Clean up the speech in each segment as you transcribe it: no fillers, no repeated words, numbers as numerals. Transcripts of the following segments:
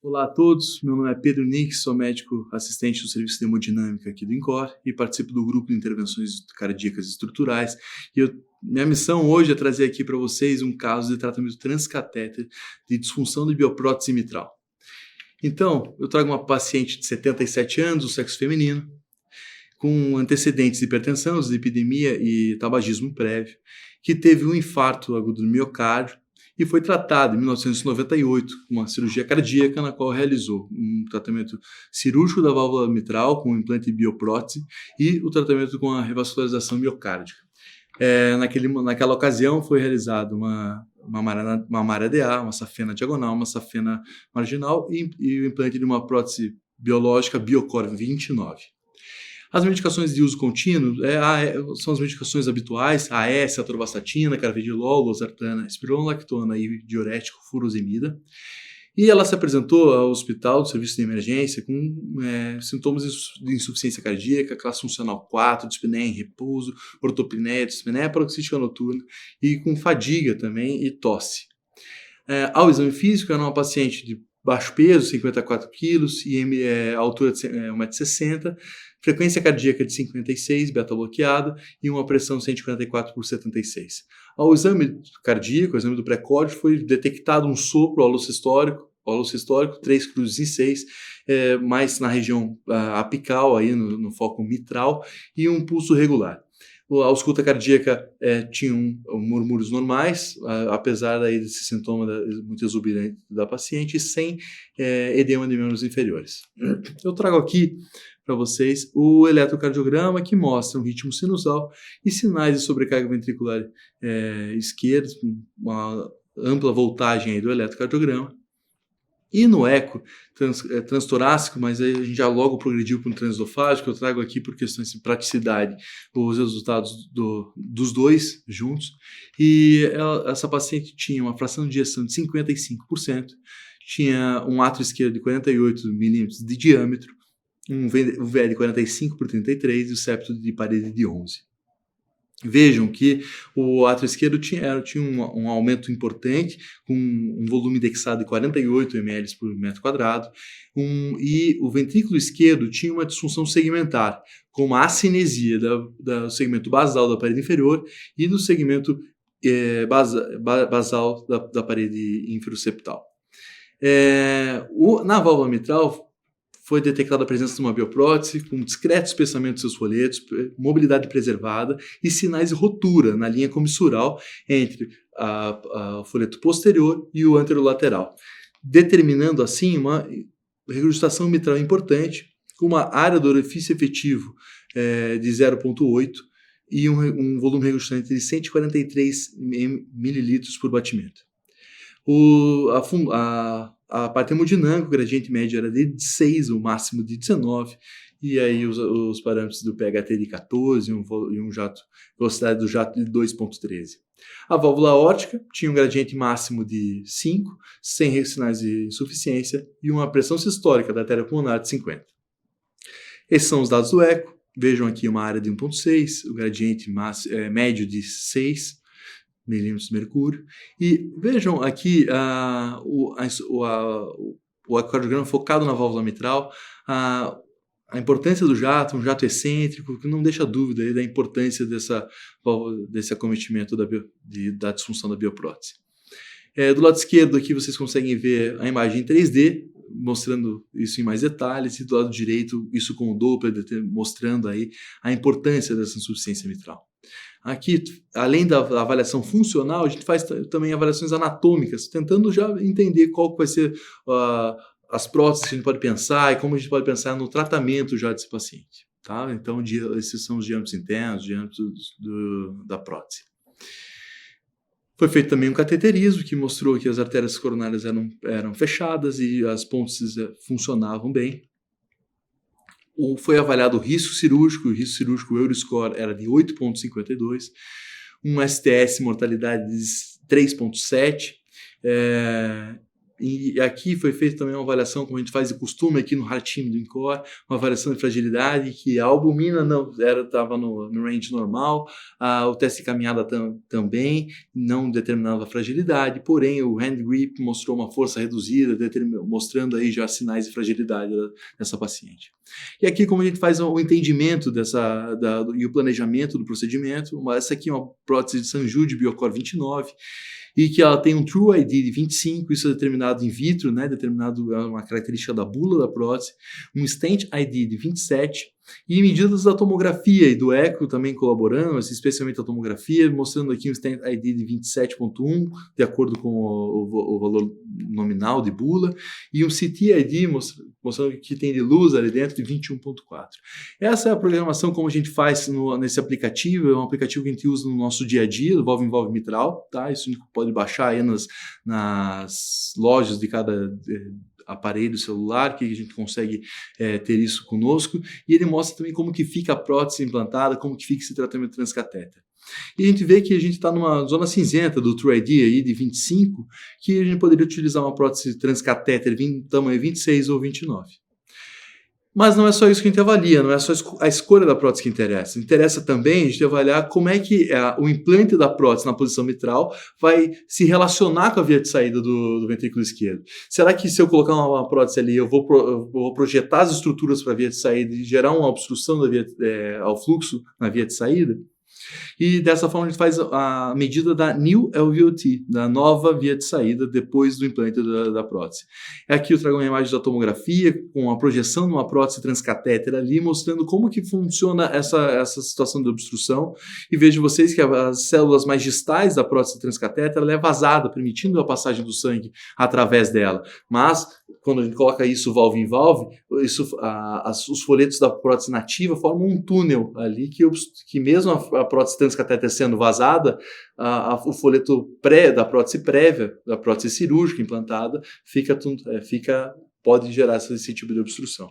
Olá a todos, meu nome é Pedro Nix, sou médico assistente do Serviço de Hemodinâmica aqui do INCOR e participo do grupo de intervenções cardíacas estruturais. Minha missão hoje é trazer aqui para vocês um caso de tratamento transcatéter de disfunção de bioprótese mitral. Então, eu trago uma paciente de 77 anos, do sexo feminino, com antecedentes de hipertensão, dislipidemia e tabagismo prévio, que teve um infarto agudo do miocárdio e foi tratado em 1998 com uma cirurgia cardíaca, na qual realizou um tratamento cirúrgico da válvula mitral com implante de bioprótese e o tratamento com a revascularização miocárdica. Naquela ocasião foi realizado uma Mara DA, uma safena diagonal, uma safena marginal e o implante de uma prótese biológica Biocor 29. As medicações de uso contínuo são as medicações habituais, AS, atorvastatina, carvedilol, losartana, espironolactona e diurético furosemida. E ela se apresentou ao hospital do serviço de emergência com sintomas de insuficiência cardíaca, classe funcional 4, dispneia em repouso, ortopneia, dispneia paroxística noturna e com fadiga também e tosse. Ao exame físico, era uma paciente de baixo peso, 54 quilos, e altura de 1,60 m, frequência cardíaca de 56, beta bloqueado e uma pressão 144/76. Ao exame cardíaco, ao exame do pré-córdio, foi detectado um sopro holocystórico 3 cruzes em 6, mais na região apical, aí no foco mitral, e um pulso regular. A ausculta cardíaca tinha murmúrios normais, apesar desse sintoma muito exuberante da paciente, sem edema de membros inferiores. Eu trago aqui para vocês o eletrocardiograma, que mostra um ritmo sinusal e sinais de sobrecarga ventricular esquerda, uma ampla voltagem aí do eletrocardiograma. E no eco, transtorácico, mas aí a gente já logo progrediu para um transesofágico, eu trago aqui por questões de praticidade os resultados dos dois juntos. E essa paciente tinha uma fração de ejeção de 55%, tinha um átrio esquerdo de 48 milímetros de diâmetro, um VL de 45/33 e o septo de parede de 11. Vejam que o átrio esquerdo tinha um aumento importante, com um volume indexado de 48 ml por metro quadrado, e o ventrículo esquerdo tinha uma disfunção segmentar, com uma acinesia do segmento basal da parede inferior e do segmento basal da parede inferoseptal. Na válvula mitral, foi detectada a presença de uma bioprótese com discreto espessamento de seus folhetos, mobilidade preservada e sinais de rotura na linha comissural entre o folheto posterior e o anterolateral, determinando assim uma regurgitação mitral importante, com uma área do orifício efetivo de 0,8 e um volume regurgitante de 143 ml por batimento. A parte hemodinâmica, o gradiente médio era de 6, o máximo de 19, e aí os parâmetros do PHT de 14 velocidade do jato de 2,13. A válvula aórtica tinha um gradiente máximo de 5, sem sinais de insuficiência, e uma pressão sistólica da artéria pulmonar de 50. Esses são os dados do eco. Vejam aqui uma área de 1,6, o gradiente médio de 6 milímetros de mercúrio. E vejam aqui o ecocardiograma focado na válvula mitral, a importância do jato, um jato excêntrico, que não deixa dúvida aí da importância desse acometimento da disfunção da bioprótese. Do lado esquerdo aqui vocês conseguem ver a imagem em 3D, mostrando isso em mais detalhes, e do lado direito isso com o Doppler, mostrando aí a importância dessa insuficiência mitral. Aqui, além da avaliação funcional, a gente faz também avaliações anatômicas, tentando já entender qual que vai ser as próteses que a gente pode pensar e como a gente pode pensar no tratamento já desse paciente. Tá? Então, esses são os diâmetros internos, os diâmetros da prótese. Foi feito também um cateterismo que mostrou que as artérias coronárias eram fechadas e as pontes funcionavam bem. Foi avaliado o risco cirúrgico o Euroscore era de 8,52, um STS mortalidade de 3,7, E aqui foi feita também uma avaliação, como a gente faz de costume aqui no Heart Team do INCOR, uma avaliação de fragilidade, que a albumina estava no range normal, o teste de caminhada também não determinava a fragilidade, porém o hand grip mostrou uma força reduzida, mostrando aí já sinais de fragilidade dessa paciente. E aqui como a gente faz o entendimento e o planejamento do procedimento, essa aqui é uma prótese de Sanju de Biocor 29, e que ela tem um True ID de 25, isso é determinado in vitro, né, determinado é uma característica da bula da prótese, um Stent ID de 27, e medidas da tomografia e do eco também colaborando, especialmente a tomografia, mostrando aqui um Stent ID de 27.1, de acordo com o valor nominal de bula, e um CT ID mostrando que tem de luz ali dentro de 21.4. Essa é a programação como a gente faz nesse aplicativo, é um aplicativo que a gente usa no nosso dia a dia, Valve Mitral, tá? Isso pode baixar aí nas lojas de cada aparelho celular, que a gente consegue ter isso conosco, e ele mostra também como que fica a prótese implantada, como que fica esse tratamento transcatéter. E a gente vê que a gente está numa zona cinzenta do True ID aí de 25, que a gente poderia utilizar uma prótese transcatéter tamanho 26 ou 29. Mas não é só isso que a gente avalia, não é só a escolha da prótese que interessa. Interessa também a gente avaliar como é que o implante da prótese na posição mitral vai se relacionar com a via de saída do ventrículo esquerdo. Será que se eu colocar uma prótese ali, eu vou projetar as estruturas para a via de saída e gerar uma obstrução ao fluxo na via de saída? E dessa forma a gente faz a medida da New LVOT, da nova via de saída depois do implante da prótese. Aqui eu trago uma imagem da tomografia com a projeção de uma prótese transcatéter ali, mostrando como que funciona essa situação de obstrução, e vejo vocês que as células mais distais da prótese transcatéter ela é vazada, permitindo a passagem do sangue através dela, mas quando a gente coloca isso valve em valve, os folhetos da prótese nativa formam um túnel ali que mesmo a prótese transcatéter sendo vazada, o folheto da prótese prévia, da prótese cirúrgica implantada, pode gerar esse tipo de obstrução.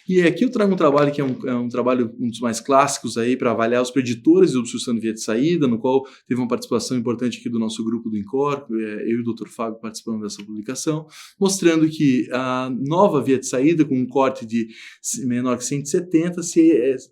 E aqui eu trago um trabalho que é um trabalho um dos mais clássicos aí para avaliar os preditores de obstrução de via de saída, no qual teve uma participação importante aqui do nosso grupo do INCOR, eu e o Dr. Fábio participando dessa publicação, mostrando que a nova via de saída com um corte de menor que 170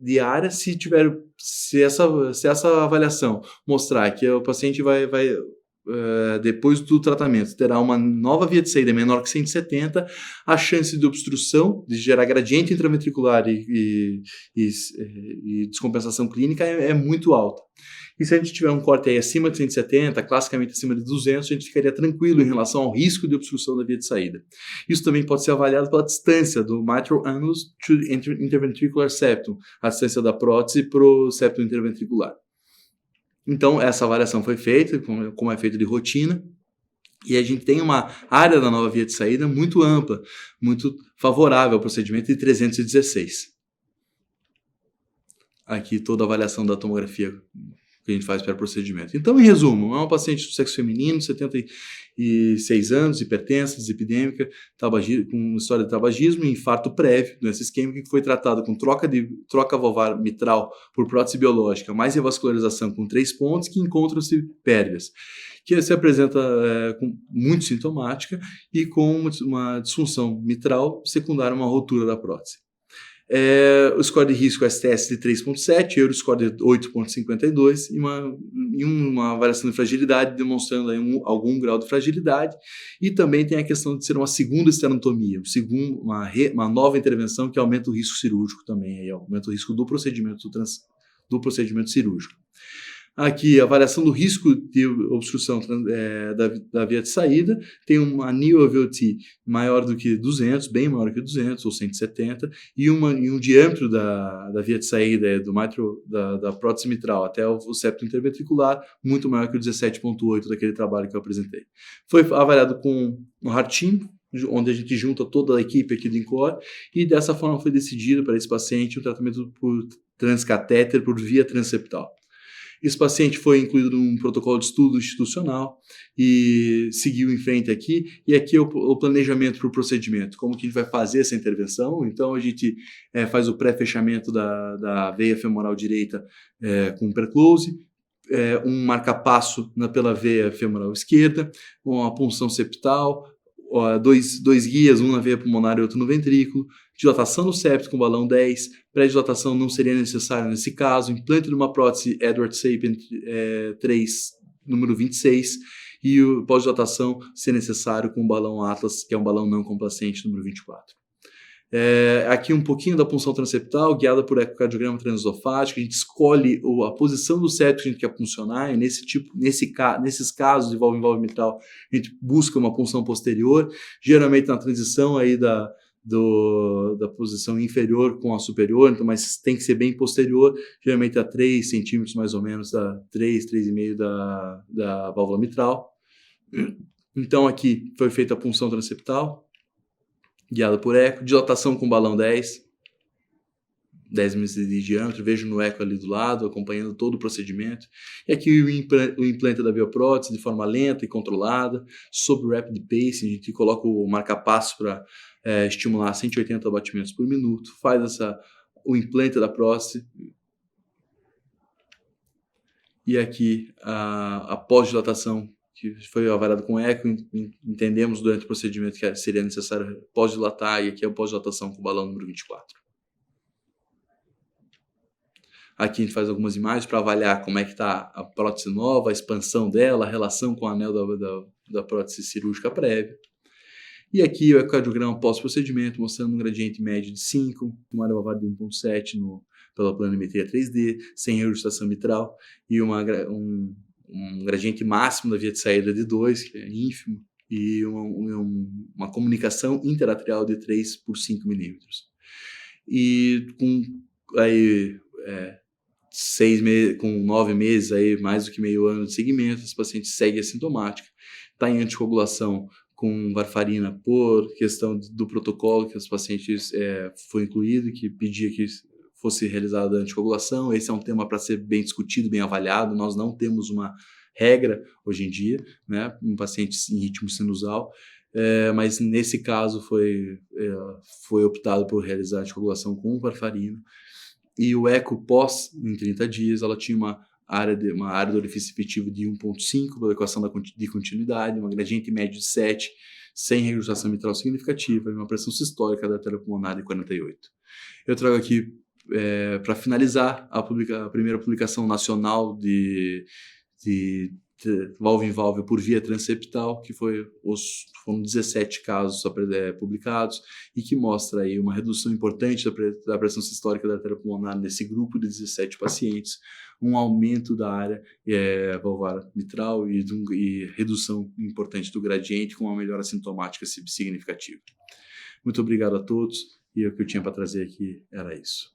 de área, se essa avaliação mostrar que o paciente vai depois do tratamento terá uma nova via de saída menor que 170, a chance de obstrução, de gerar gradiente intraventricular e descompensação clínica é muito alta. E se a gente tiver um corte aí acima de 170, classicamente acima de 200, a gente ficaria tranquilo em relação ao risco de obstrução da via de saída. Isso também pode ser avaliado pela distância do mitral annulus to interventricular septum, a distância da prótese para o septo interventricular. Então, essa avaliação foi feita, como é feito de rotina, e a gente tem uma área da nova via de saída muito ampla, muito favorável ao procedimento de 316. Aqui toda a avaliação da tomografia que a gente faz para o procedimento. Então, em resumo, é uma paciente do sexo feminino, 76 anos, hipertensa, dislipidêmica, com história de tabagismo e infarto prévio, doença isquêmica, que foi tratada com troca valvar mitral por prótese biológica, mais revascularização com 3 pontos, que encontram-se pérvias, que se apresenta muito sintomática e com uma disfunção mitral secundária a uma rotura da prótese. O score de risco STS de 3.7, Euroscore de 8.52 e uma avaliação de fragilidade demonstrando aí algum grau de fragilidade, e também tem a questão de ser uma segunda esternotomia, uma nova intervenção que aumenta o risco cirúrgico também, aí aumenta o risco do procedimento cirúrgico. Aqui, a avaliação do risco de obstrução da via de saída, tem uma New LVOT maior do que 200, bem maior que 200, ou 170, e um diâmetro da via de saída da prótese mitral até o septo interventricular, muito maior que o 17.8 daquele trabalho que eu apresentei. Foi avaliado com o Heart Team, onde a gente junta toda a equipe aqui do INCOR, e dessa forma foi decidido para esse paciente o tratamento por transcatéter por via transeptal. Esse paciente foi incluído num protocolo de estudo institucional e seguiu em frente aqui. E aqui é o planejamento para o procedimento, como que a gente vai fazer essa intervenção. Então, a gente faz o pré-fechamento da veia femoral direita com perclose, um marcapasso pela veia femoral esquerda, uma punção septal, dois guias, um na veia pulmonar e outro no ventrículo, dilatação do septo com balão 10, pré-dilatação não seria necessária nesse caso, implante de uma prótese Edwards Sapien 3, número 26, e o pós-dilatação ser necessário com o balão Atlas, que é um balão não complacente, número 24. Aqui um pouquinho da punção transeptal, guiada por ecocardiograma transesofágico. A gente escolhe a posição do septo que a gente quer puncionar, e nesses casos de válvula mitral, a gente busca uma punção posterior, geralmente na transição aí da posição inferior com a superior, então, mas tem que ser bem posterior, geralmente a 3 centímetros mais ou menos, 3,5 da válvula mitral. Então aqui foi feita a punção transeptal, guiada por eco, dilatação com balão 10 mm de diâmetro, vejo no eco ali do lado, acompanhando todo o procedimento. E aqui o implante da bioprótese de forma lenta e controlada, sob rapid pacing, a gente coloca o marca-passo para estimular 180 batimentos por minuto, faz o implante da prótese. E aqui a pós-dilatação, que foi avaliado com eco, entendemos durante o procedimento que seria necessário pós-dilatar, e aqui é a pós-dilatação com o balão número 24. Aqui a gente faz algumas imagens para avaliar como é que está a prótese nova, a expansão dela, a relação com o anel da prótese cirúrgica prévia. E aqui o ecocardiograma pós-procedimento, mostrando um gradiente médio de 5, uma área ovária de 1,7 pela planimetria 3D, sem regurgitação mitral, e um gradiente máximo da via de saída de 2, que é ínfimo, e uma comunicação interatrial de 3 por 5 milímetros. E com 9 meses, aí, mais do que meio ano de seguimento, esse paciente segue assintomática, está em anticoagulação com varfarina por questão do protocolo que os pacientes foi incluído, que pedia que fosse realizada a anticoagulação. Esse é um tema para ser bem discutido, bem avaliado. Nós não temos uma regra hoje em dia, né, em pacientes em ritmo sinusal, mas nesse caso foi optado por realizar a anticoagulação com varfarina. E o eco pós, em 30 dias, ela tinha uma área do orifício efetivo de 1,5 pela equação de continuidade, uma gradiente médio de 7, sem regurgitação mitral significativa, e uma pressão sistólica da artéria pulmonar de 48. Eu trago aqui, para finalizar, a primeira publicação nacional de válvula em válvula por via transeptal, que foram 17 casos publicados, e que mostra aí uma redução importante da pressão sistólica da artéria pulmonar nesse grupo de 17 pacientes, um aumento da área valvar mitral e redução importante do gradiente, com uma melhora sintomática significativa. Muito obrigado a todos, e o que eu tinha para trazer aqui era isso.